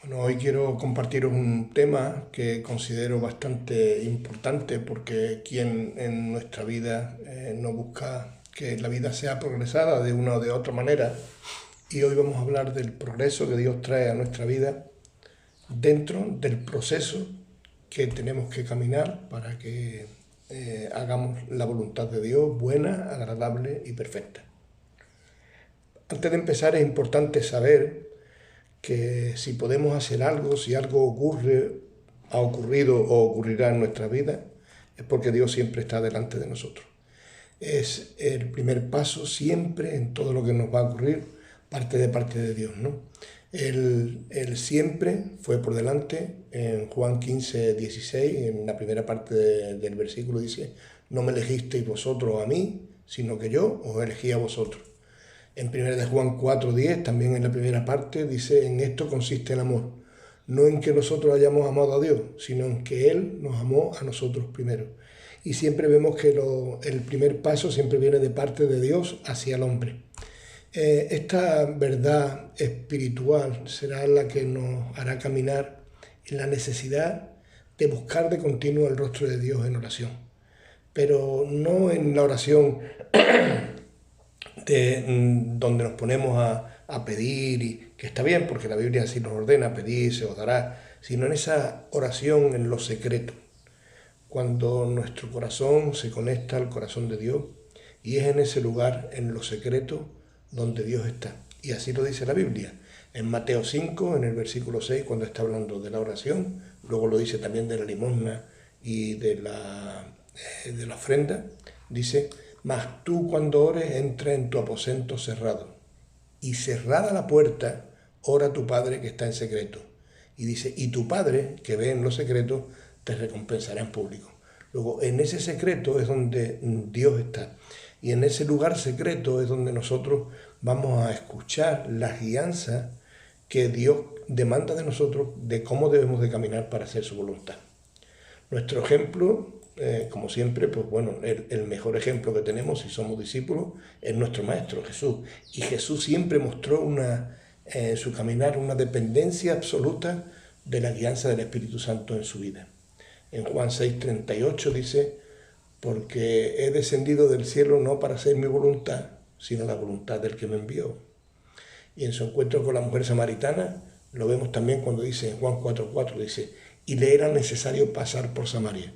Bueno, hoy quiero compartiros un tema que considero bastante importante porque quien en nuestra vida no busca que la vida sea progresada de una o de otra manera. Y hoy vamos a hablar del progreso que Dios trae a nuestra vida dentro del proceso que tenemos que caminar para que hagamos la voluntad de Dios buena, agradable y perfecta. Antes de empezar es importante saber que si podemos hacer algo, si algo ocurre, ha ocurrido o ocurrirá en nuestra vida, es porque Dios siempre está delante de nosotros. Es el primer paso siempre en todo lo que nos va a ocurrir, parte de Dios, ¿no? Él siempre fue por delante. En Juan 15, 16, en la primera parte del versículo dice: no me elegisteis vosotros a mí, sino que yo os elegí a vosotros. En 1 de Juan 4:10, también en la primera parte, dice: en esto consiste el amor, no en que nosotros hayamos amado a Dios, sino en que Él nos amó a nosotros primero. Y siempre vemos que el primer paso siempre viene de parte de Dios hacia el hombre. Esta verdad espiritual será la que nos hará caminar en la necesidad de buscar de continuo el rostro de Dios en oración, pero no en la oración donde nos ponemos a pedir, y que está bien porque la Biblia así nos ordena: pedir, se os dará, sino en esa oración en lo secreto, cuando nuestro corazón se conecta al corazón de Dios, y es en ese lugar, en lo secreto, donde Dios está. Y así lo dice la Biblia. En Mateo 5, en el versículo 6, cuando está hablando de la oración, luego lo dice también de la limosna y de la ofrenda, dice: mas tú cuando ores, entra en tu aposento cerrado, y cerrada la puerta, ora a tu Padre que está en secreto. Y dice: y tu Padre que ve en lo secreto te recompensará en público. Luego, en ese secreto es donde Dios está. Y en ese lugar secreto es donde nosotros vamos a escuchar la guianza que Dios demanda de nosotros de cómo debemos de caminar para hacer su voluntad. Nuestro ejemplo, como siempre, pues bueno, el mejor ejemplo que tenemos si somos discípulos es nuestro Maestro, Jesús. Y Jesús siempre mostró en su caminar una dependencia absoluta de la guianza del Espíritu Santo en su vida. En Juan 6:38 dice: porque he descendido del cielo no para hacer mi voluntad, sino la voluntad del que me envió. Y en su encuentro con la mujer samaritana lo vemos también cuando dice en Juan 4:4, dice: y le era necesario pasar por Samaria.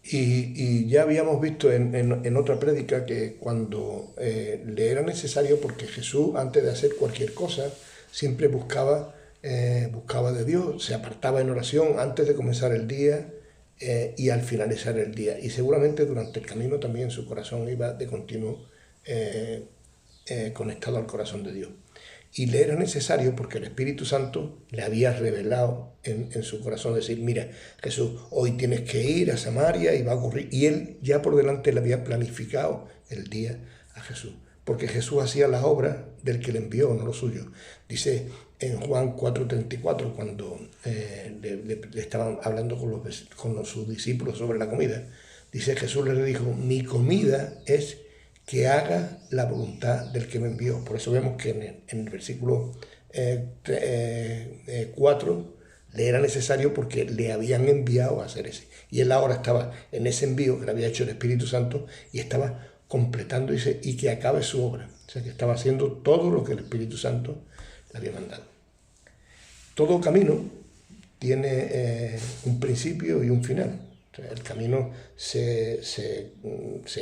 Y ya habíamos visto en otra prédica que cuando le era necesario, porque Jesús antes de hacer cualquier cosa siempre buscaba de Dios, se apartaba en oración antes de comenzar el día y al finalizar el día. Y seguramente durante el camino también su corazón iba de continuo conectado al corazón de Dios. Y le era necesario porque el Espíritu Santo le había revelado en su corazón, decir: mira, Jesús, hoy tienes que ir a Samaria y va a ocurrir. Y él ya por delante le había planificado el día a Jesús, porque Jesús hacía las obras del que le envió, no lo suyo. Dice en Juan 4:34, cuando le estaban hablando con sus discípulos sobre la comida, dice: Jesús le dijo: mi comida es que haga la voluntad del que me envió. Por eso vemos que en el versículo 4 le era necesario porque le habían enviado a hacer ese. Y él ahora estaba en ese envío que le había hecho el Espíritu Santo y estaba completando, dice, y que acabe su obra. O sea, que estaba haciendo todo lo que el Espíritu Santo le había mandado. Todo camino tiene un principio y un final. O sea, el camino se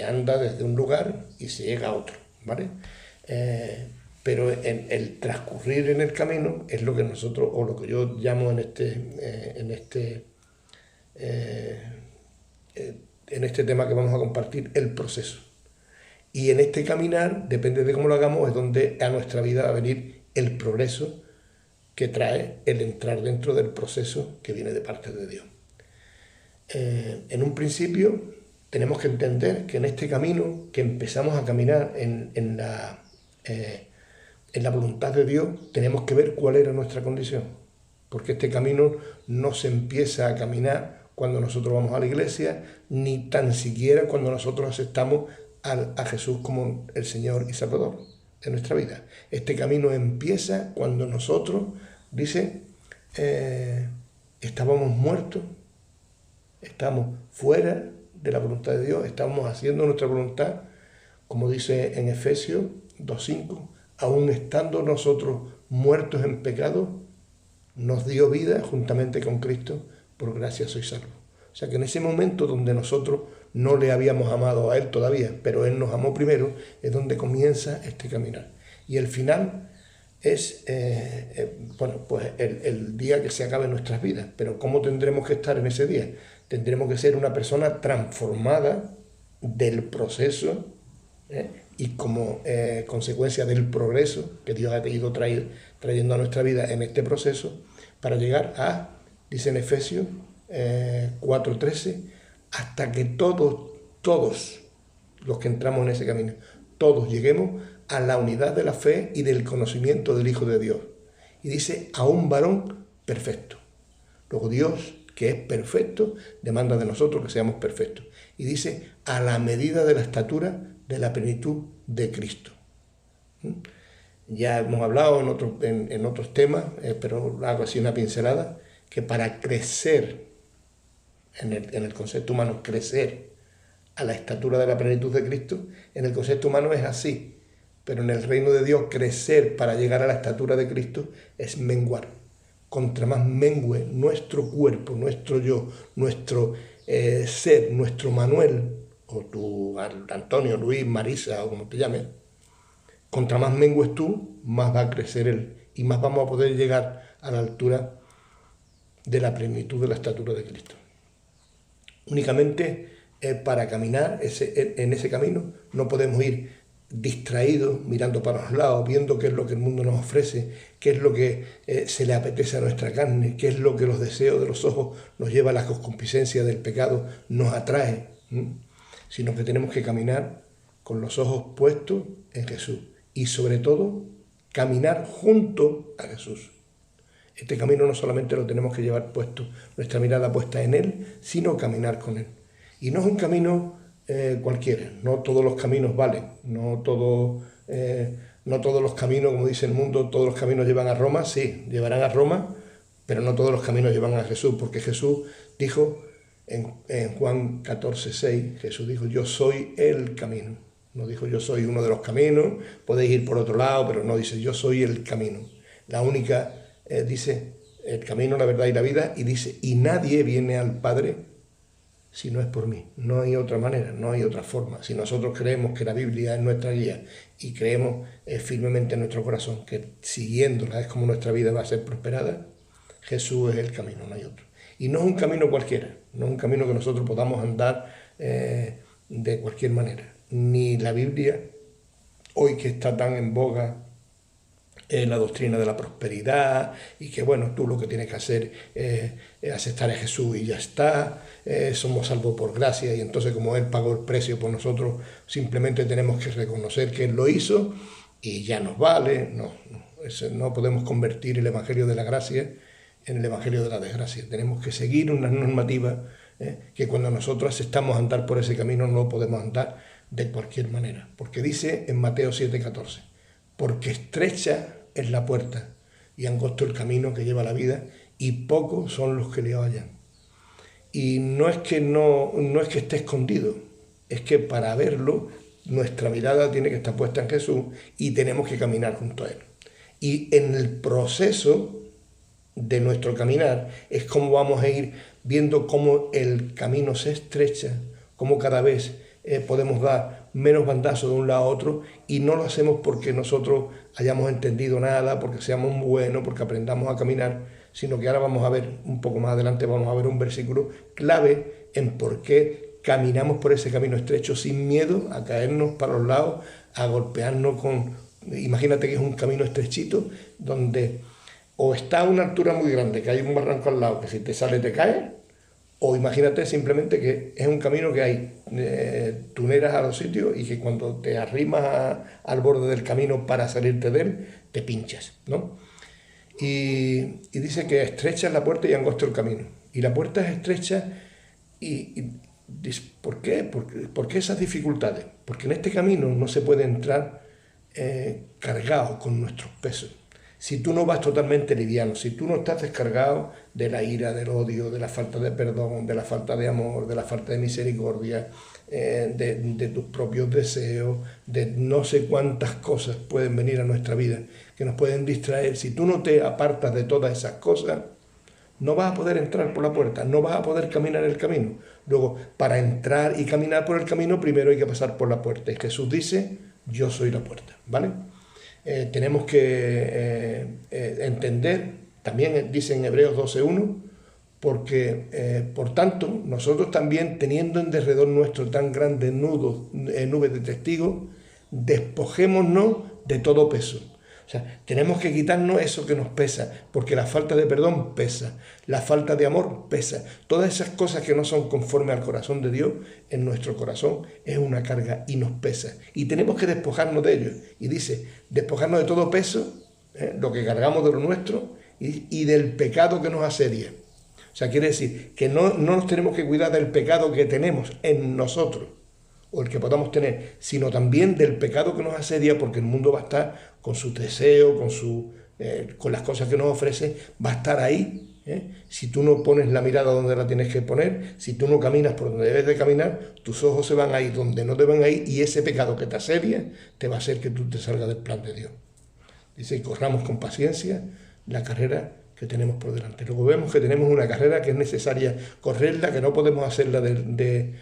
anda desde un lugar y se llega a otro, ¿vale? Pero el transcurrir en el camino es lo que nosotros, o lo que yo llamo en este tema que vamos a compartir, el proceso. Y en este caminar, depende de cómo lo hagamos, es donde a nuestra vida va a venir el progreso que trae el entrar dentro del proceso que viene de parte de Dios. En un principio tenemos que entender que en este camino que empezamos a caminar en la voluntad de Dios, tenemos que ver cuál era nuestra condición, porque este camino no se empieza a caminar cuando nosotros vamos a la iglesia, ni tan siquiera cuando nosotros aceptamos a Jesús como el Señor y Salvador. de nuestra vida. Este camino empieza cuando nosotros, dice, estábamos muertos, estamos fuera de la voluntad de Dios, estamos haciendo nuestra voluntad, como dice en Efesios 2:5, aún estando nosotros muertos en pecado, nos dio vida juntamente con Cristo, por gracia sois salvos. O sea que en ese momento donde nosotros no le habíamos amado a Él todavía, pero Él nos amó primero, es donde comienza este caminar. Y el final es pues el día que se acabe nuestras vidas. Pero ¿cómo tendremos que estar en ese día? Tendremos que ser una persona transformada del proceso y como consecuencia del progreso que Dios ha ido trayendo a nuestra vida en este proceso, para llegar a, dice en Efesios 4:13, hasta que todos los que entramos en ese camino, todos lleguemos a la unidad de la fe y del conocimiento del Hijo de Dios. Y dice, a un varón perfecto. Luego Dios, que es perfecto, demanda de nosotros que seamos perfectos. Y dice, a la medida de la estatura de la plenitud de Cristo. Ya hemos hablado en otros temas, pero hago así una pincelada, que para crecer en el concepto humano, crecer a la estatura de la plenitud de Cristo, en el concepto humano es así, pero en el reino de Dios crecer para llegar a la estatura de Cristo es menguar. Contra más mengue nuestro cuerpo, nuestro yo, nuestro ser, nuestro Manuel, o tu Antonio, Luis, Marisa, o como te llames, contra más mengues tú, más va a crecer Él y más vamos a poder llegar a la altura de la plenitud de la estatura de Cristo. Únicamente para caminar en ese camino no podemos ir distraídos, mirando para los lados, viendo qué es lo que el mundo nos ofrece, qué es lo que se le apetece a nuestra carne, qué es lo que los deseos de los ojos nos lleva a la concupiscencia del pecado, nos atrae, sino que tenemos que caminar con los ojos puestos en Jesús y sobre todo caminar junto a Jesús. Este camino no solamente lo tenemos que llevar puesto, nuestra mirada puesta en Él, sino caminar con Él. Y no es un camino cualquiera, no todos los caminos valen, no todos los caminos, como dice el mundo, todos los caminos llevan a Roma, sí, llevarán a Roma, pero no todos los caminos llevan a Jesús, porque Jesús dijo en Juan 14:6, Jesús dijo, yo soy el camino. No dijo yo soy uno de los caminos, podéis ir por otro lado, pero no dice yo soy el camino. La única, dice, el camino, la verdad y la vida, y dice, y nadie viene al Padre si no es por mí. No hay otra manera, no hay otra forma. Si nosotros creemos que la Biblia es nuestra guía y creemos firmemente en nuestro corazón que siguiéndola es como nuestra vida va a ser prosperada, Jesús es el camino, no hay otro. Y no es un camino cualquiera, no es un camino que nosotros podamos andar de cualquier manera. Ni la Biblia, hoy que está tan en boga la doctrina de la prosperidad y que bueno, tú lo que tienes que hacer es aceptar a Jesús y ya está, somos salvos por gracia y entonces como Él pagó el precio por nosotros, simplemente tenemos que reconocer que Él lo hizo y ya nos vale. No podemos convertir el Evangelio de la gracia en el Evangelio de la desgracia. Tenemos que seguir unas normativas que cuando nosotros aceptamos andar por ese camino no podemos andar de cualquier manera, porque dice en Mateo 7:14, porque estrecha es la puerta y angosto el camino que lleva a la vida y pocos son los que le hallan. Y no es que esté escondido, es que para verlo nuestra mirada tiene que estar puesta en Jesús y tenemos que caminar junto a Él. Y en el proceso de nuestro caminar es como vamos a ir viendo cómo el camino se estrecha, cómo cada vez podemos dar menos bandazos de un lado a otro y no lo hacemos porque nosotros hayamos entendido nada, porque seamos muy buenos, porque aprendamos a caminar, sino que ahora vamos a ver, un poco más adelante vamos a ver un versículo clave en por qué caminamos por ese camino estrecho sin miedo a caernos para los lados, a golpearnos con... Imagínate que es un camino estrechito donde o está a una altura muy grande, que hay un barranco al lado, que si te sale te caes, o imagínate simplemente que es un camino que hay tuneras a los sitios y que cuando te arrimas al borde del camino para salirte de él, te pinchas, ¿no? Y dice que estrecha es la puerta y angosto el camino. Y la puerta es estrecha y dice, ¿por qué? ¿Por qué esas dificultades? Porque en este camino no se puede entrar cargados con nuestros pesos, si tú no vas totalmente liviano, si tú no estás descargado de la ira, del odio, de la falta de perdón, de la falta de amor, de la falta de misericordia, de tus propios deseos, de no sé cuántas cosas pueden venir a nuestra vida que nos pueden distraer, si tú no te apartas de todas esas cosas, no vas a poder entrar por la puerta, no vas a poder caminar el camino. Luego, para entrar y caminar por el camino, primero hay que pasar por la puerta. Y Jesús dice, yo soy la puerta, ¿vale? Tenemos que entender, también dice en Hebreos 12:1, porque, por tanto, nosotros también, teniendo en derredor nuestro tan grandes nubes de testigos, despojémonos de todo peso. O sea, tenemos que quitarnos eso que nos pesa, porque la falta de perdón pesa, la falta de amor pesa. Todas esas cosas que no son conforme al corazón de Dios, en nuestro corazón es una carga y nos pesa. Y tenemos que despojarnos de ello. Y dice, despojarnos de todo peso, lo que cargamos de lo nuestro, y del pecado que nos asedia. O sea, quiere decir que no nos tenemos que cuidar del pecado que tenemos en nosotros, o el que podamos tener, sino también del pecado que nos asedia, porque el mundo va a estar con sus deseos, con las cosas que nos ofrece, va a estar ahí. Si tú no pones la mirada donde la tienes que poner, si tú no caminas por donde debes de caminar, tus ojos se van a ir donde no deben ir, y ese pecado que te asedia te va a hacer que tú te salgas del plan de Dios. Dice, corramos con paciencia la carrera que tenemos por delante. Luego vemos que tenemos una carrera que es necesaria correrla, que no podemos hacerla de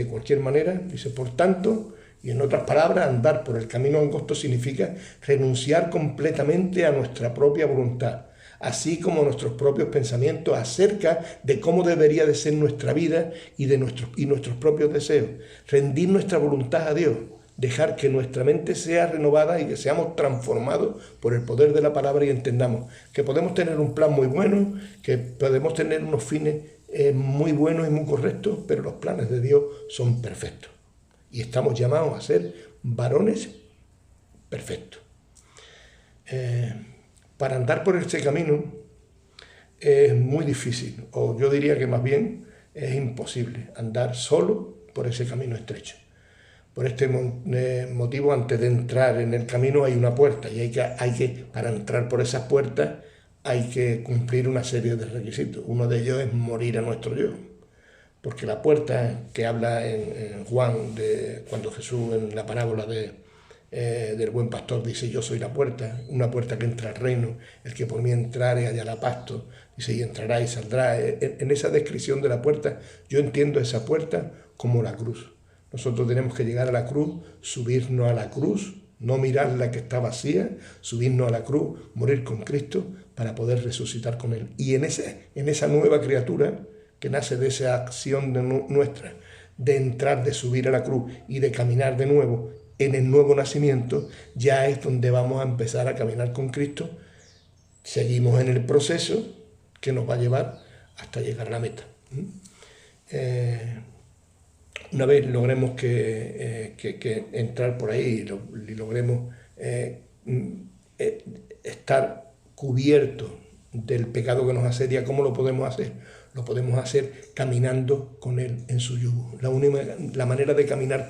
cualquier manera. Dice, por tanto, y en otras palabras, andar por el camino angosto significa renunciar completamente a nuestra propia voluntad, así como a nuestros propios pensamientos acerca de cómo debería de ser nuestra vida y nuestros propios deseos. Rendir nuestra voluntad a Dios, dejar que nuestra mente sea renovada y que seamos transformados por el poder de la palabra y entendamos que podemos tener un plan muy bueno, que podemos tener unos fines muy buenos y muy correctos, pero los planes de Dios son perfectos. Y estamos llamados a ser varones perfectos. Para andar por este camino es muy difícil, o yo diría que más bien es imposible andar solo por ese camino estrecho. Por este motivo, antes de entrar en el camino hay una puerta, y para entrar por esas puertas hay que cumplir una serie de requisitos. Uno de ellos es morir a nuestro yo. Porque la puerta que habla en Juan, cuando Jesús en la parábola del buen pastor dice, yo soy la puerta, una puerta que entra al reino, el que por mí entrare hallará pasto, dice, y entrará y saldrá. En esa descripción de la puerta, yo entiendo esa puerta como la cruz. Nosotros tenemos que llegar a la cruz, subirnos a la cruz, no mirar la que está vacía, subirnos a la cruz, morir con Cristo para poder resucitar con Él. Y en esa nueva criatura que nace de esa acción nuestra, de entrar, de subir a la cruz y de caminar de nuevo en el nuevo nacimiento, ya es donde vamos a empezar a caminar con Cristo. Seguimos en el proceso que nos va a llevar hasta llegar a la meta. Una vez logremos que entrar por ahí y logremos estar cubiertos del pecado que nos asedia, ¿cómo lo podemos hacer? Lo podemos hacer caminando con Él en su yugo. La manera de caminar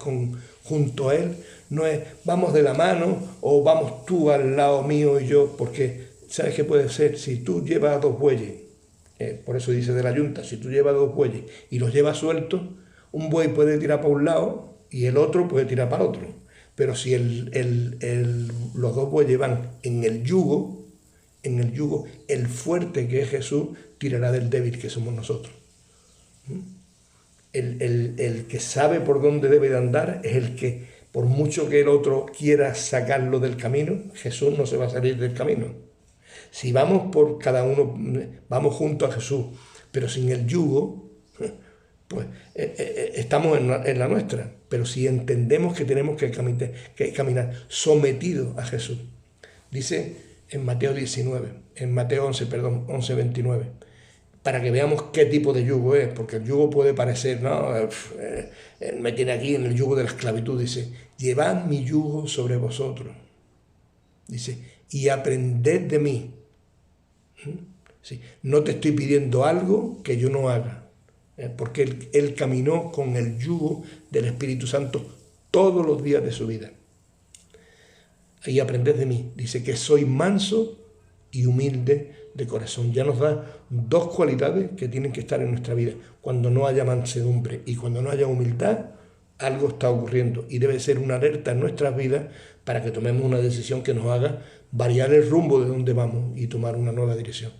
junto a Él no es vamos de la mano o vamos tú al lado mío y yo, porque ¿sabes qué puede ser? Si tú llevas 2 bueyes, por eso dice de la yunta, si tú llevas 2 bueyes y los llevas sueltos, un buey puede tirar para un lado y el otro puede tirar para otro. Pero si los 2 bueyes van en el yugo, el fuerte que es Jesús tirará del débil que somos nosotros. El que sabe por dónde debe de andar es el que, por mucho que el otro quiera sacarlo del camino, Jesús no se va a salir del camino. Si vamos por cada uno, vamos junto a Jesús, pero sin el yugo, pues estamos en la nuestra. Pero si entendemos que tenemos que caminar sometidos a Jesús, dice en Mateo 11:29, para que veamos qué tipo de yugo es, porque el yugo puede parecer, no, me tiene aquí en el yugo de la esclavitud, dice, llevad mi yugo sobre vosotros, dice, y aprended de mí. Sí, no te estoy pidiendo algo que yo no haga, porque él caminó con el yugo del Espíritu Santo todos los días de su vida. y aprended de mí. Dice que soy manso y humilde de corazón. Ya nos da dos cualidades que tienen que estar en nuestra vida. Cuando no haya mansedumbre y cuando no haya humildad, algo está ocurriendo y debe ser una alerta en nuestras vidas para que tomemos una decisión que nos haga variar el rumbo de donde vamos y tomar una nueva dirección.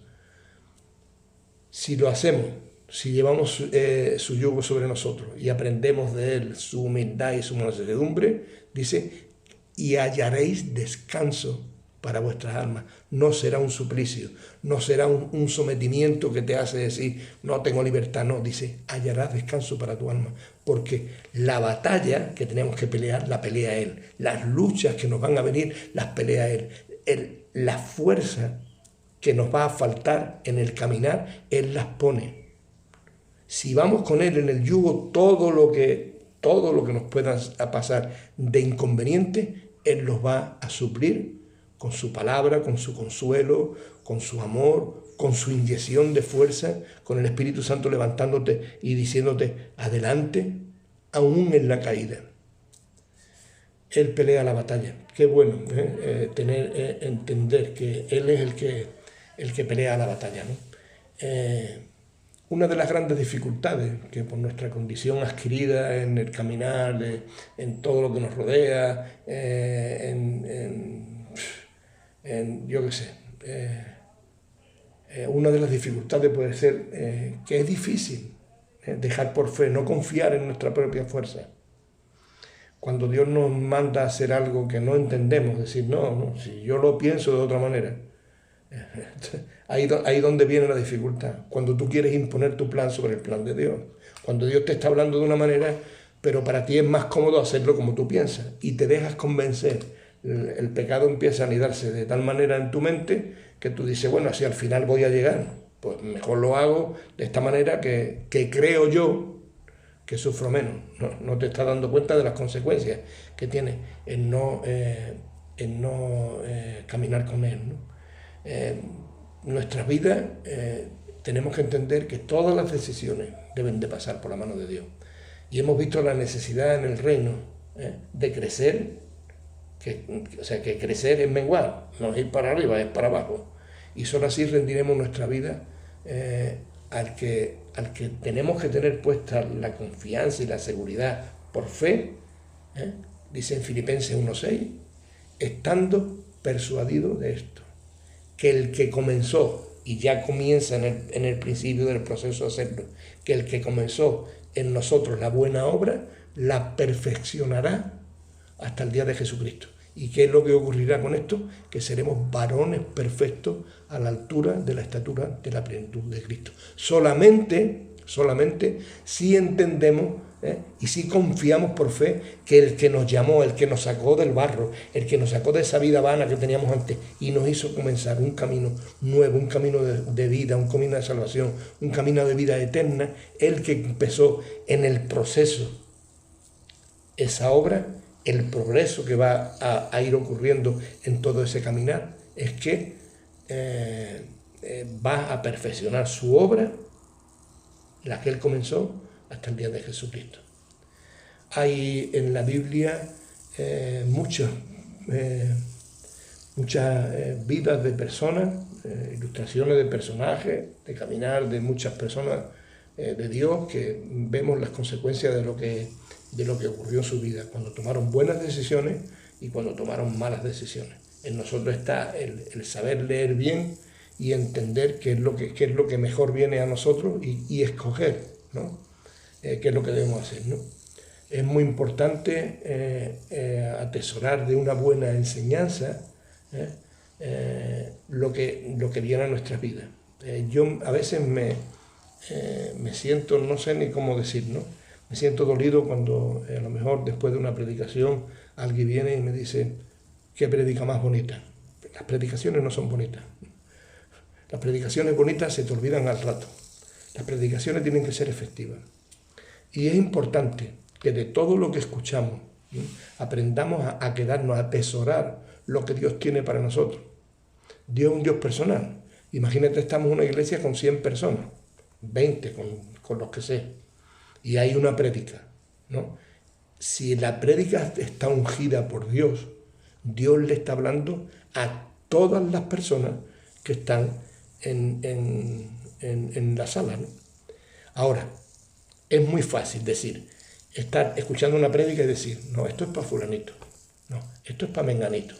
Si lo hacemos, si llevamos su yugo sobre nosotros y aprendemos de él su humildad y su mansedumbre, dice, y hallaréis descanso para vuestras almas. No será un suplicio, no será un sometimiento que te hace decir, no tengo libertad, no, dice, hallarás descanso para tu alma, porque la batalla que tenemos que pelear, la pelea él, las luchas que nos van a venir, las pelea él, la fuerza que nos va a faltar en el caminar, él las pone. Si vamos con él en el yugo, todo lo que nos pueda pasar de inconveniente, él los va a suplir con su palabra, con su consuelo, con su amor, con su inyección de fuerza, con el Espíritu Santo levantándote y diciéndote adelante, aún en la caída. Él pelea la batalla. Qué bueno entender que él es el que pelea la batalla, ¿no? Una de las grandes dificultades que por nuestra condición adquirida en el caminar, en todo lo que nos rodea, yo qué sé, una de las dificultades puede ser que es difícil dejar por fe, no confiar en nuestra propia fuerza. Cuando Dios nos manda a hacer algo que no entendemos, decir, no, si yo lo pienso de otra manera. Ahí donde viene la dificultad, cuando tú quieres imponer tu plan sobre el plan de Dios, cuando Dios te está hablando de una manera, pero para ti es más cómodo hacerlo como tú piensas y te dejas convencer, el pecado empieza a anidarse de tal manera en tu mente que tú dices, bueno, así al final voy a llegar, pues mejor lo hago de esta manera que creo yo que sufro menos. No te estás dando cuenta de las consecuencias que tiene en no caminar con Él, ¿no? Nuestras vidas tenemos que entender que todas las decisiones deben de pasar por la mano de Dios. Y hemos visto la necesidad en el reino de crecer, que crecer es menguar, no es ir para arriba, es para abajo. Y solo así rendiremos nuestra vida al que tenemos que tener puesta la confianza y la seguridad por fe, dice en Filipenses 1:6, estando persuadido de esto, que el que comenzó, y ya comienza en el principio del proceso de hacerlo, que el que comenzó en nosotros la buena obra, la perfeccionará hasta el día de Jesucristo. ¿Y qué es lo que ocurrirá con esto? Que seremos varones perfectos a la altura de la estatura de la plenitud de Cristo. Solamente si entendemos y si confiamos por fe que el que nos llamó, el que nos sacó del barro, el que nos sacó de esa vida vana que teníamos antes y nos hizo comenzar un camino nuevo, un camino de vida, un camino de salvación, un camino de vida eterna, el que empezó en el proceso esa obra, el progreso que va a ir ocurriendo en todo ese caminar es que va a perfeccionar su obra, la que él comenzó, hasta el día de Jesucristo. Hay en la Biblia muchas vidas de personas, ilustraciones de personajes, de caminar de muchas personas de Dios, que vemos las consecuencias de lo que ocurrió en su vida, cuando tomaron buenas decisiones y cuando tomaron malas decisiones. En nosotros está el saber leer bien y entender qué es lo que mejor viene a nosotros y escoger, ¿no? Qué es lo que debemos hacer, ¿no? Es muy importante atesorar de una buena enseñanza lo que viene a nuestras vidas. Yo a veces me siento, no sé ni cómo decir, ¿no? Me siento dolido cuando a lo mejor después de una predicación alguien viene y me dice, ¿qué predica más bonita? Las predicaciones no son bonitas. Las predicaciones bonitas se te olvidan al rato. Las predicaciones tienen que ser efectivas. Y es importante que de todo lo que escuchamos aprendamos a quedarnos, a atesorar lo que Dios tiene para nosotros. Dios es un Dios personal. Imagínate, estamos en una iglesia con 100 personas, 20 con los que sé, y hay una prédica, ¿no? Si la prédica está ungida por Dios, Dios le está hablando a todas las personas que están en la sala, ¿no? Ahora, es muy fácil decir, estar escuchando una prédica y decir, no, esto es para fulanito, no, esto es para menganito,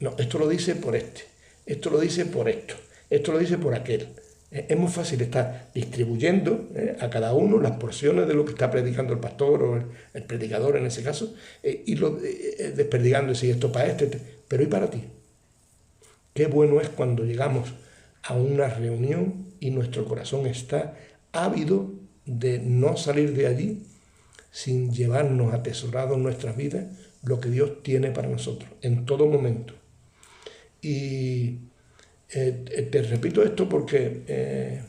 no, esto lo dice por este, esto lo dice por esto, esto lo dice por aquel. Es muy fácil estar distribuyendo a cada uno las porciones de lo que está predicando el pastor o el predicador en ese caso, y desperdigando si esto para este, pero ¿y para ti? Qué bueno es cuando llegamos a una reunión y nuestro corazón está ávido de no salir de allí sin llevarnos atesorado en nuestras vidas lo que Dios tiene para nosotros en todo momento. Y te repito esto porque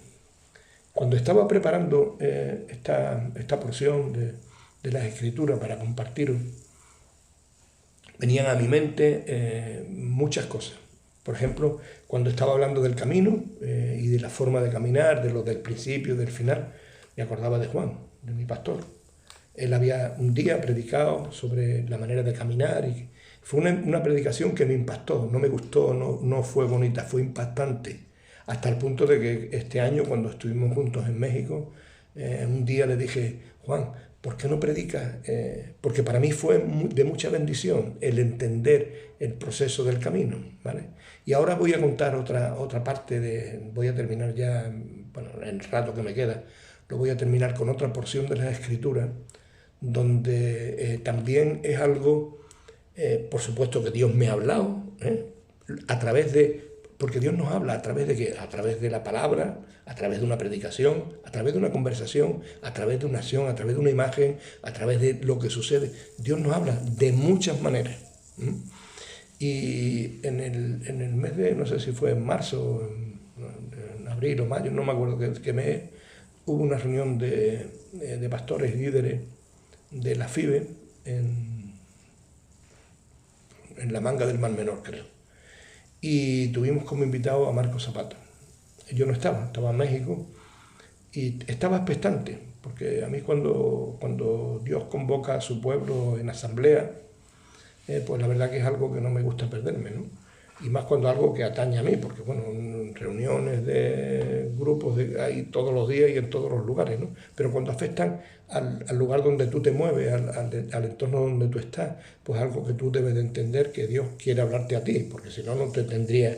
cuando estaba preparando esta porción de las Escrituras para compartiros, venían a mi mente muchas cosas. Por ejemplo, cuando estaba hablando del camino y de la forma de caminar, de lo del principio, del final, me acordaba de Juan, de mi pastor. Él había un día predicado sobre la manera de caminar y fue una predicación que me impactó, no me gustó, no fue bonita, fue impactante. Hasta el punto de que este año, cuando estuvimos juntos en México, un día le dije, Juan, ¿por qué no predicas? Porque para mí fue de mucha bendición el entender el proceso del camino, ¿vale? Y ahora voy a contar otra parte voy a terminar ya, bueno, en el rato que me queda, lo voy a terminar con otra porción de las Escrituras, donde también es algo, por supuesto que Dios me ha hablado, a través porque Dios nos habla a través de ¿qué? A través de la palabra, a través de una predicación, a través de una conversación, a través de una acción, a través de una imagen, a través de lo que sucede. Dios nos habla de muchas maneras. Y en el mes de, no sé si fue en marzo, en abril o mayo, no me acuerdo qué mes, hubo una reunión de pastores y líderes de la FIBE en la Manga del Mar Menor, creo. Y tuvimos como invitado a Marco Zapata. Yo no estaba en México y estaba expectante, porque a mí cuando Dios convoca a su pueblo en asamblea, pues la verdad que es algo que no me gusta perderme, ¿no? Y más cuando algo que atañe a mí, porque bueno, reuniones de grupos hay todos los días y en todos los lugares, ¿no? Pero cuando afectan al lugar donde tú te mueves, al entorno donde tú estás, pues algo que tú debes de entender que Dios quiere hablarte a ti, porque si no, no te tendría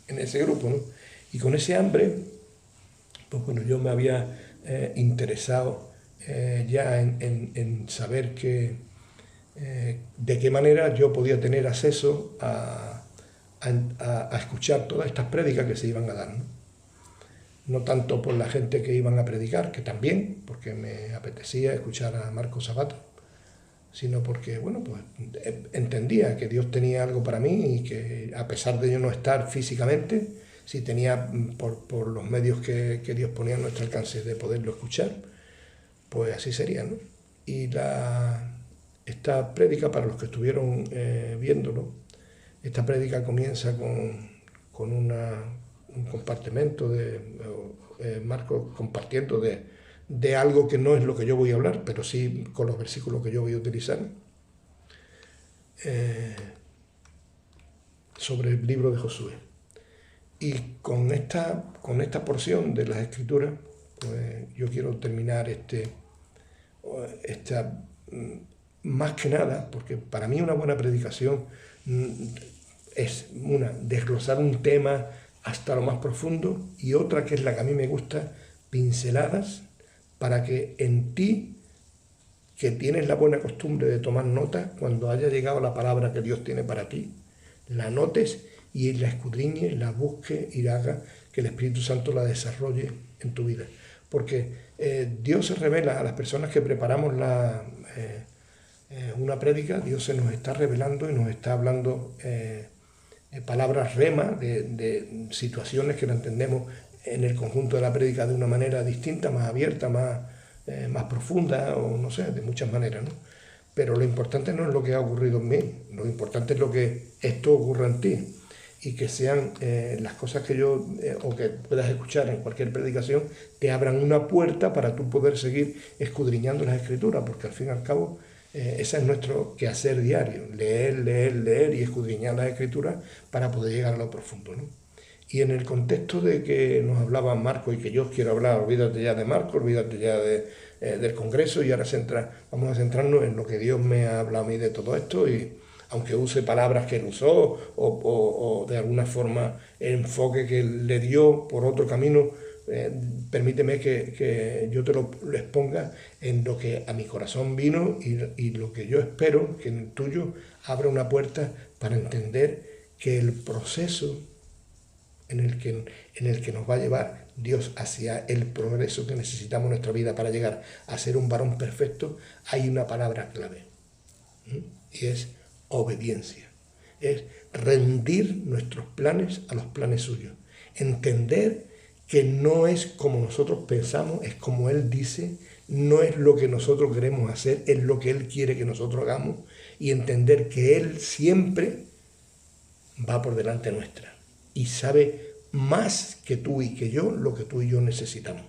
en ese grupo, ¿no? Y con ese hambre, pues bueno, yo me había interesado ya en saber de qué manera yo podía tener acceso a escuchar todas estas prédicas que se iban a dar, ¿no? No tanto por la gente que iban a predicar, que también, porque me apetecía escuchar a Marco Zapata, sino porque, bueno, pues entendía que Dios tenía algo para mí y que a pesar de yo no estar físicamente, si tenía por los medios que Dios ponía a nuestro alcance de poderlo escuchar, pues así sería, ¿no? Y esta prédica, para los que estuvieron viéndolo, esta prédica comienza con un compartimento de Marcos compartiendo de algo que no es lo que yo voy a hablar, pero sí con los versículos que yo voy a utilizar, sobre el libro de Josué. Y con esta porción de las Escrituras, pues yo quiero terminar más que nada, porque para mí una buena predicación es desglosar un tema hasta lo más profundo, y otra que es la que a mí me gusta, pinceladas, para que en ti, que tienes la buena costumbre de tomar nota, cuando haya llegado la palabra que Dios tiene para ti, la notes y la escudriñe, la busque y haga que el Espíritu Santo la desarrolle en tu vida. Porque Dios se revela a las personas que preparamos una prédica, Dios se nos está revelando y nos está hablando palabras rema de situaciones que no entendemos en el conjunto de la prédica de una manera distinta, más abierta, más profunda, o no sé, de muchas maneras, ¿no? Pero lo importante no es lo que ha ocurrido en mí, lo importante es lo que esto ocurra en ti, y que sean las cosas que yo, o que puedas escuchar en cualquier predicación, te abran una puerta para tú poder seguir escudriñando las Escrituras, porque al fin y al cabo Ese es nuestro quehacer diario, leer, leer, leer y escudriñar las Escrituras para poder llegar a lo profundo, ¿no? Y en el contexto de que nos hablaba Marco y que yo quiero hablar, olvídate ya de Marco, olvídate ya del Congreso y ahora vamos a centrarnos en lo que Dios me ha hablado a mí de todo esto y aunque use palabras que él usó o de alguna forma el enfoque que él le dio por otro camino, permíteme que yo te lo exponga en lo que a mi corazón vino y lo que yo espero que en el tuyo abra una puerta para entender que el proceso en el que nos va a llevar Dios hacia el progreso que necesitamos en nuestra vida para llegar a ser un varón perfecto, hay una palabra clave, y es obediencia. Es rendir nuestros planes a los planes suyos. Entender que no es como nosotros pensamos, es como Él dice, no es lo que nosotros queremos hacer, es lo que Él quiere que nosotros hagamos, y entender que Él siempre va por delante nuestra y sabe más que tú y que yo lo que tú y yo necesitamos,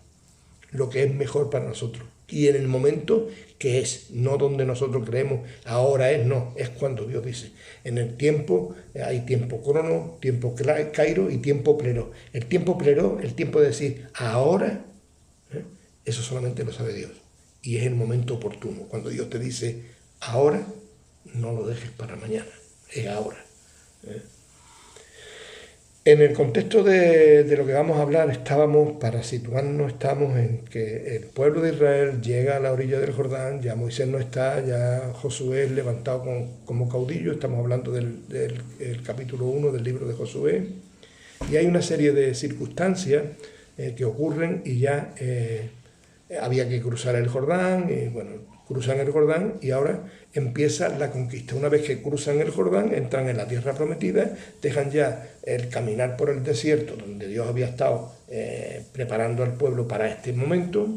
lo que es mejor para nosotros. Y en el momento que es, no donde nosotros creemos, ahora es, no, es cuando Dios dice. En el tiempo hay tiempo crono, tiempo cairo y tiempo plero. El tiempo plero, el tiempo de decir ahora, eso solamente lo sabe Dios. Y es el momento oportuno. Cuando Dios te dice ahora, no lo dejes para mañana, es ahora. En el contexto de lo que vamos a hablar, para situarnos, estamos en que el pueblo de Israel llega a la orilla del Jordán, ya Moisés no está, ya Josué es levantado como caudillo, estamos hablando del capítulo 1 del libro de Josué, y hay una serie de circunstancias que ocurren y ya había que cruzar el Jordán, y bueno, cruzan el Jordán y ahora empieza la conquista. Una vez que cruzan el Jordán, entran en la tierra prometida, dejan ya el caminar por el desierto, donde Dios había estado preparando al pueblo para este momento,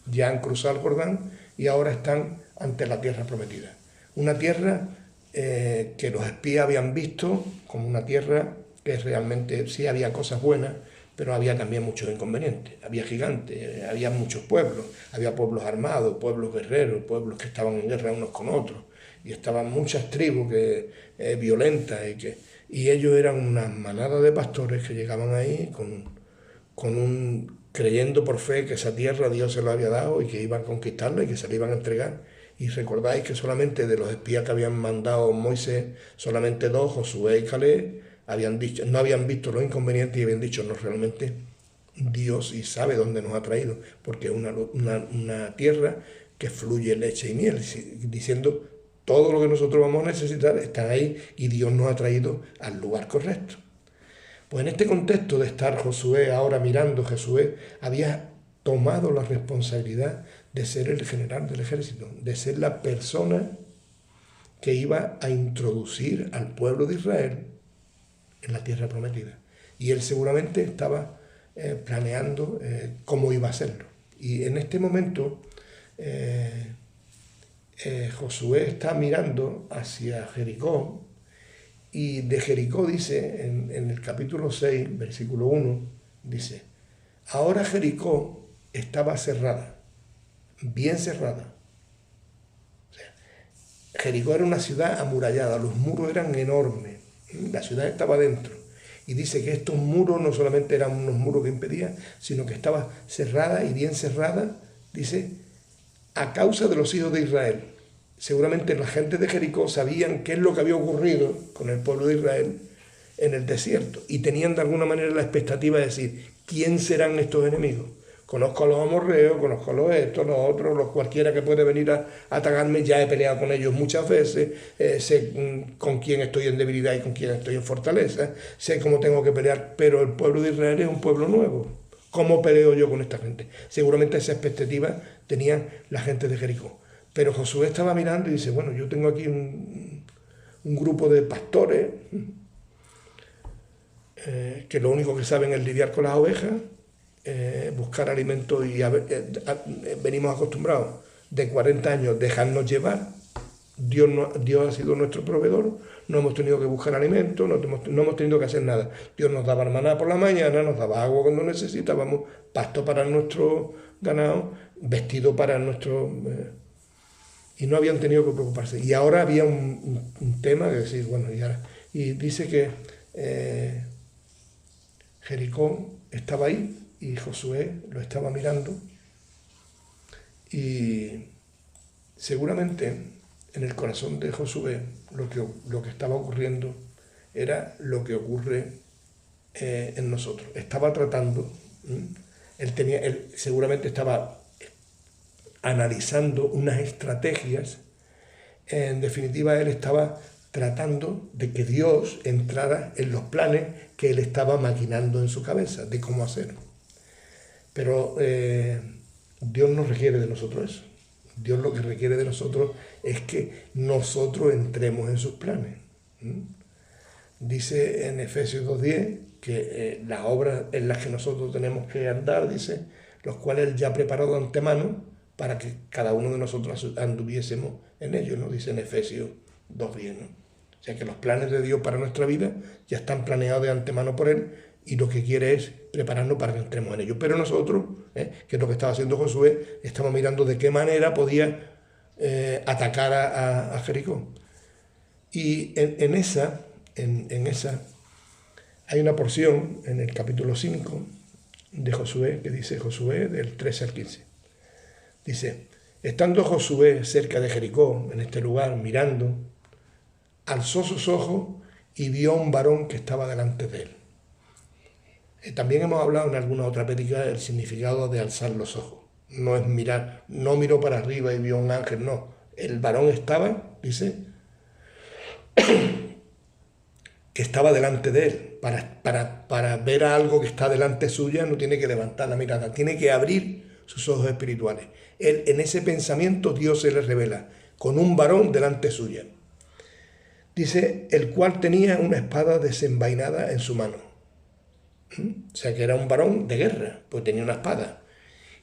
ya han cruzado el Jordán y ahora están ante la tierra prometida. Una tierra que los espías habían visto como una tierra que realmente sí había cosas buenas, pero había también muchos inconvenientes. Había gigantes, había muchos pueblos, había pueblos armados, pueblos guerreros, pueblos que estaban en guerra unos con otros, y estaban muchas tribus violentas, y ellos eran una manada de pastores que llegaban ahí creyendo por fe que esa tierra Dios se la había dado y que iban a conquistarla y que se la iban a entregar. Y recordáis que solamente de los espías que habían mandado Moisés, solamente 2, Josué y Caleb, no habían visto los inconvenientes y habían dicho, no, realmente Dios sí sabe dónde nos ha traído, porque es una tierra que fluye leche y miel, diciendo todo lo que nosotros vamos a necesitar está ahí y Dios nos ha traído al lugar correcto. Pues en este contexto de estar Josué ahora mirando, Josué había tomado la responsabilidad de ser el general del ejército, de ser la persona que iba a introducir al pueblo de Israel en la tierra prometida. Y él seguramente estaba planeando cómo iba a hacerlo. Y en este momento Josué está mirando hacia Jericó y de Jericó dice en el capítulo 6, versículo 1, dice, ahora Jericó estaba cerrada, bien cerrada. O sea, Jericó era una ciudad amurallada, los muros eran enormes, la ciudad estaba dentro. Y dice que estos muros no solamente eran unos muros que impedían, sino que estaba cerrada y bien cerrada, dice, a causa de los hijos de Israel. Seguramente la gente de Jericó sabían qué es lo que había ocurrido con el pueblo de Israel en el desierto y tenían de alguna manera la expectativa de decir, ¿quién serán estos enemigos? Conozco a los amorreos, conozco a los estos, los otros, los cualquiera que puede venir a atacarme, ya he peleado con ellos muchas veces, sé con quién estoy en debilidad y con quién estoy en fortaleza, sé cómo tengo que pelear, pero el pueblo de Israel es un pueblo nuevo. ¿Cómo peleo yo con esta gente? Seguramente esa expectativa tenían la gente de Jericó. Pero Josué estaba mirando y dice, bueno, yo tengo aquí un grupo de pastores que lo único que saben es lidiar con las ovejas, buscar alimento y venimos acostumbrados de 40 años dejarnos llevar. Dios ha sido nuestro proveedor, no hemos tenido que buscar alimento, no hemos tenido que hacer nada. Dios nos daba maná por la mañana, nos daba agua cuando necesitábamos, pasto para nuestro ganado, vestido para nuestro... y no habían tenido que preocuparse. Y ahora había un tema de decir, bueno, y dice que Jericó estaba ahí y Josué lo estaba mirando y seguramente en el corazón de Josué lo que estaba ocurriendo era lo que ocurre en nosotros. Estaba tratando, él seguramente estaba analizando unas estrategias. En definitiva, él estaba tratando de que Dios entrara en los planes que él estaba maquinando en su cabeza, de cómo hacerlo. Pero Dios no requiere de nosotros eso. Dios lo que requiere de nosotros es que nosotros entremos en sus planes. Dice en Efesios 2:10 que las obras en las que nosotros tenemos que andar, dice, los cuales Él ya ha preparado de antemano para que cada uno de nosotros anduviésemos en ellos, ¿no? Dice en Efesios 2:10, ¿no? O sea que los planes de Dios para nuestra vida ya están planeados de antemano por Él y lo que quiere es prepararnos para que entremos en ellos. Pero nosotros, que es lo que estaba haciendo Josué, estamos mirando de qué manera podía atacar a Jericó. Y en esa hay una porción en el capítulo 5 de Josué que dice, Josué del 13 al 15. Dice, estando Josué cerca de Jericó, en este lugar, mirando, alzó sus ojos y vio a un varón que estaba delante de él. También hemos hablado en alguna otra prédica del significado de alzar los ojos. No es mirar, no miró para arriba y vio un ángel, no. El varón estaba, dice, que estaba delante de él. Para ver a algo que está delante suya no tiene que levantar la mirada, tiene que abrir sus ojos espirituales. Él, en ese pensamiento Dios se le revela, con un varón delante suya. Dice, el cual tenía una espada desenvainada en su mano. O sea que era un varón de guerra, pues tenía una espada.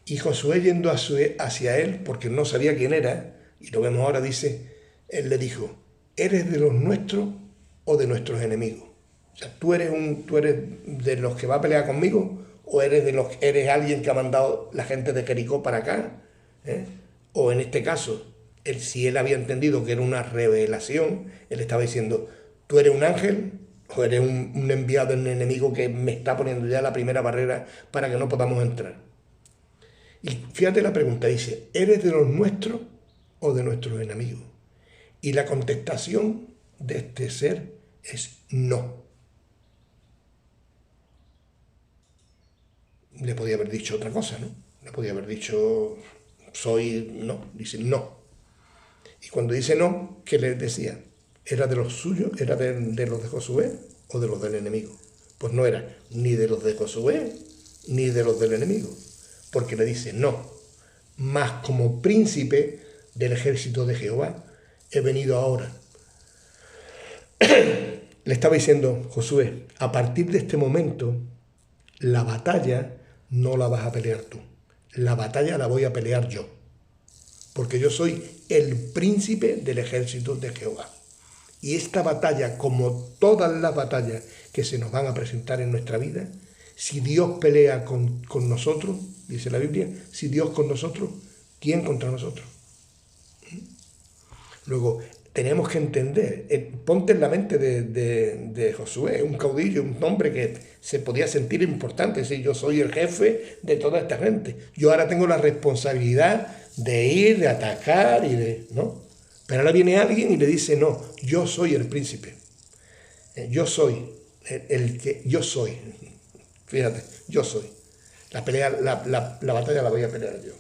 Y Josué yendo hacia él, porque no sabía quién era, y lo vemos ahora, dice, él le dijo, ¿eres de los nuestros o de nuestros enemigos? O sea, ¿tú eres de los que va a pelear conmigo o eres alguien que ha mandado la gente de Jericó para acá? O en este caso, si él había entendido que era una revelación, él estaba diciendo, ¿tú eres un ángel o eres un enviado del enemigo que me está poniendo ya la primera barrera para que no podamos entrar? Y fíjate la pregunta, dice, ¿eres de los nuestros o de nuestros enemigos? Y la contestación de este ser es no. Le podía haber dicho otra cosa, ¿no? Le podía haber dicho, no, dice no. Y cuando dice no, ¿qué le decía? ¿Era de los suyos? ¿Era de los de Josué o de los del enemigo? Pues no era ni de los de Josué ni de los del enemigo, porque le dice no, mas como príncipe del ejército de Jehová he venido ahora. Le estaba diciendo, Josué, a partir de este momento la batalla no la vas a pelear tú, la batalla la voy a pelear yo, porque yo soy el príncipe del ejército de Jehová. Y esta batalla, como todas las batallas que se nos van a presentar en nuestra vida, si Dios pelea con nosotros, dice la Biblia, si Dios con nosotros, ¿quién contra nosotros? Luego, tenemos que entender, ponte en la mente de Josué, un caudillo, un hombre que se podía sentir importante, decir, yo soy el jefe de toda esta gente, yo ahora tengo la responsabilidad de ir, de atacar y ¿no? Pero ahora viene alguien y le dice, no, yo soy el príncipe, yo soy yo soy, fíjate, yo soy, la batalla la voy a pelear yo.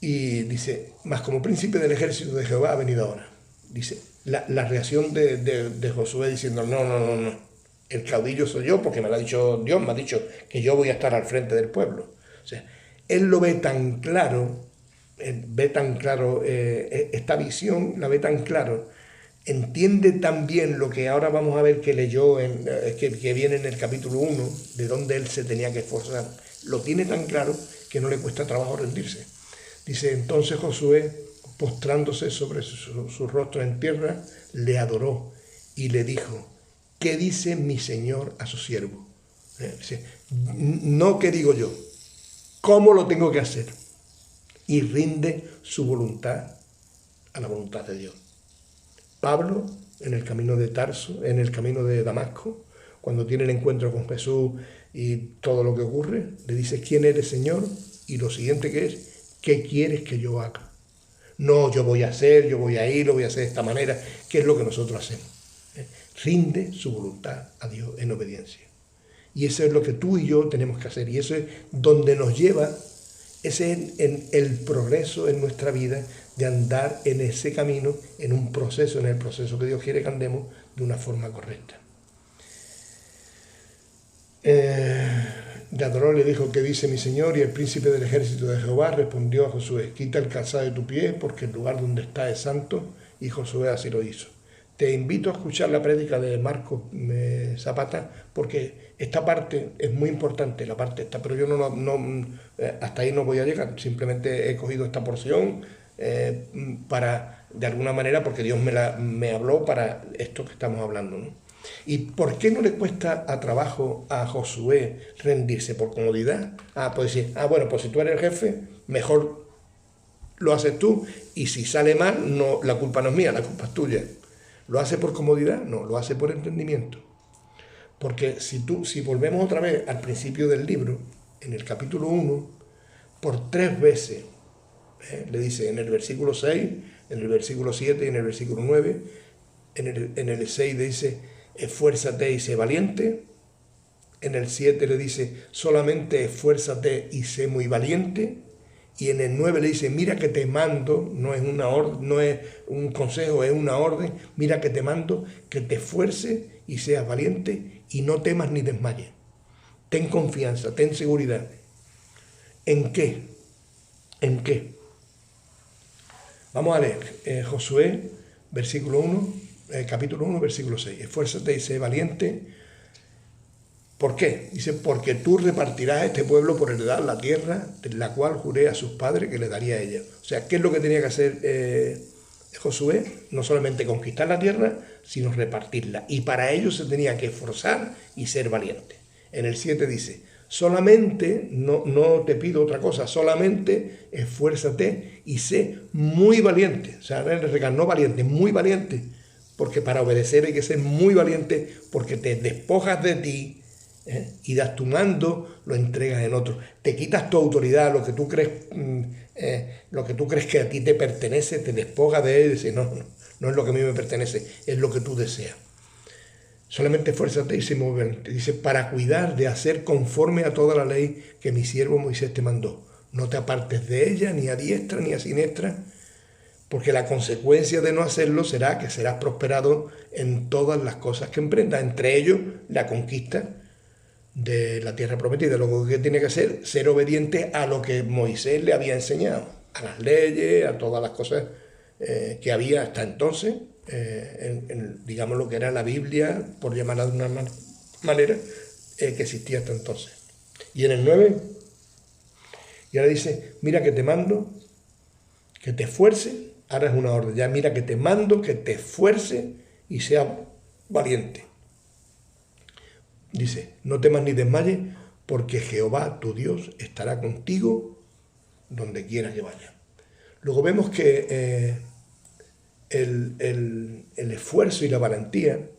Y dice, mas como príncipe del ejército de Jehová ha venido ahora. Dice, la reacción de Josué diciendo, no, el caudillo soy yo porque me lo ha dicho Dios, me ha dicho que yo voy a estar al frente del pueblo. O sea, él lo ve tan claro, esta visión la ve tan claro, entiende tan bien lo que ahora vamos a ver que leyó, que viene en el capítulo 1, de donde él se tenía que esforzar. Lo tiene tan claro que no le cuesta trabajo rendirse. Dice, entonces Josué, postrándose sobre su rostro en tierra, le adoró y le dijo, ¿qué dice mi señor a su siervo? Dice, no, ¿qué digo yo? ¿Cómo lo tengo que hacer? Y rinde su voluntad a la voluntad de Dios. Pablo, en el camino de Tarso, en el camino de Damasco, cuando tiene el encuentro con Jesús y todo lo que ocurre, le dice: ¿quién eres, Señor? Y lo siguiente que es: ¿qué quieres que yo haga? No, yo voy a hacer, yo voy a ir, lo voy a hacer de esta manera, que es lo que nosotros hacemos. Rinde su voluntad a Dios en obediencia. Y eso es lo que tú y yo tenemos que hacer. Y eso es donde nos lleva, ese es el progreso en nuestra vida, de andar en ese camino, en un proceso, en el proceso que Dios quiere que andemos de una forma correcta. Yadrón le dijo: ¿qué dice mi señor? Y el príncipe del ejército de Jehová respondió a Josué: quita el calzado de tu pie, porque el lugar donde está es santo. Y Josué así lo hizo. Te invito a escuchar la prédica de Marcos Zapata, porque esta parte es muy importante, la parte esta, pero yo hasta ahí no voy a llegar. Simplemente he cogido esta porción para, de alguna manera, porque Dios me habló para esto que estamos hablando, ¿no? ¿Y por qué no le cuesta a trabajo a Josué rendirse? ¿Por comodidad? Pues decir: bueno, pues si tú eres el jefe, mejor lo haces tú, y si sale mal, no, la culpa no es mía, la culpa es tuya. ¿Lo hace por comodidad? No, lo hace por entendimiento. Porque si volvemos otra vez al principio del libro, en el capítulo 1, por 3 veces, le dice en el versículo 6, en el versículo 7 y en el versículo 9, en el 6 le dice: esfuérzate y sé valiente. En el 7 le dice: solamente esfuérzate y sé muy valiente. Y en el 9 le dice: mira que te mando, no es un consejo, es una orden. Mira que te mando que te esfuerces y seas valiente y no temas ni desmayes. Ten confianza, ten seguridad. ¿En qué? ¿En qué? Vamos a leer Josué, versículo 1, capítulo 1, versículo 6. Esfuérzate y sé valiente. ¿Por qué? Dice: porque tú repartirás a este pueblo por heredad la tierra de la cual juré a sus padres que le daría a ella. O sea, ¿qué es lo que tenía que hacer Josué? No solamente conquistar la tierra, sino repartirla. Y para ello se tenía que esforzar y ser valiente. En el 7 dice: solamente, no te pido otra cosa, solamente esfuérzate y sé muy valiente. O sea, no valiente, muy valiente. Porque para obedecer hay que ser muy valiente, porque te despojas de ti, y das tu mando, lo entregas en otro. Te quitas tu autoridad, lo que tú crees que a ti te pertenece, te despojas de él y dices: no es lo que a mí me pertenece, es lo que tú deseas. Solamente esfuérzate y sé muy valiente. Dice: para cuidar de hacer conforme a toda la ley que mi siervo Moisés te mandó. No te apartes de ella, ni a diestra ni a siniestra, porque la consecuencia de no hacerlo será que serás prosperado en todas las cosas que emprendas, entre ellos la conquista de la tierra prometida. Lo que tiene que hacer, ser obediente a lo que Moisés le había enseñado, a las leyes, a todas las cosas que había hasta entonces, digamos lo que era la Biblia, por llamarla de una manera, que existía hasta entonces. Y en el 9, y ahora dice: mira que te mando, que te esfuerces. Ahora es una orden, ya: mira que te mando, que te esfuerces y seas valiente. Dice: no temas ni desmayes, porque Jehová tu Dios estará contigo donde quiera que vayas. Luego vemos que el esfuerzo y la valentía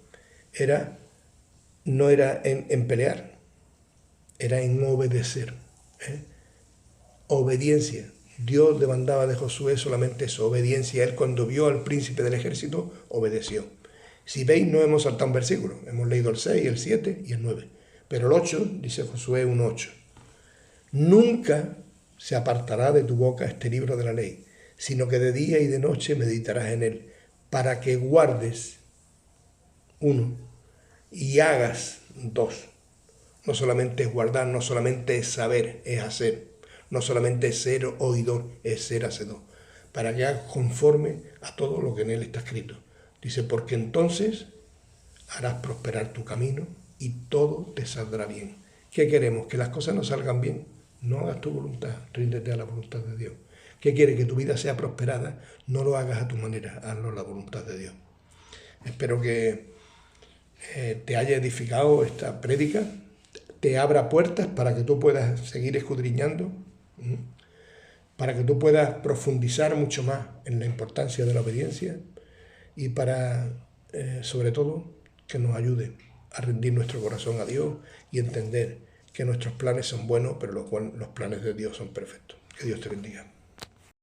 no era en pelear, era en obedecer. Obediencia. Dios demandaba de Josué solamente eso, obediencia. Él, cuando vio al príncipe del ejército, obedeció. Si veis, no hemos saltado un versículo, hemos leído el 6, el 7 y el 9. Pero el 8, dice Josué 1:8: nunca se apartará de tu boca este libro de la ley, sino que de día y de noche meditarás en él, para que guardes, 1, y hagas, 2. No solamente es guardar, no solamente es saber, es hacer. No solamente es ser oidor, es ser hacedor. Para que hagas conforme a todo lo que en él está escrito. Dice: porque entonces harás prosperar tu camino y todo te saldrá bien. ¿Qué queremos? ¿Que las cosas nos salgan bien? No hagas tu voluntad, ríndete a la voluntad de Dios. ¿Qué quieres? ¿Que tu vida sea prosperada? No lo hagas a tu manera, hazlo a la voluntad de Dios. Espero que te haya edificado esta prédica, te abra puertas para que tú puedas seguir escudriñando, para que tú puedas profundizar mucho más en la importancia de la obediencia y para, sobre todo, que nos ayude a rendir nuestro corazón a Dios y entender que nuestros planes son buenos, pero los planes de Dios son perfectos. Que Dios te bendiga.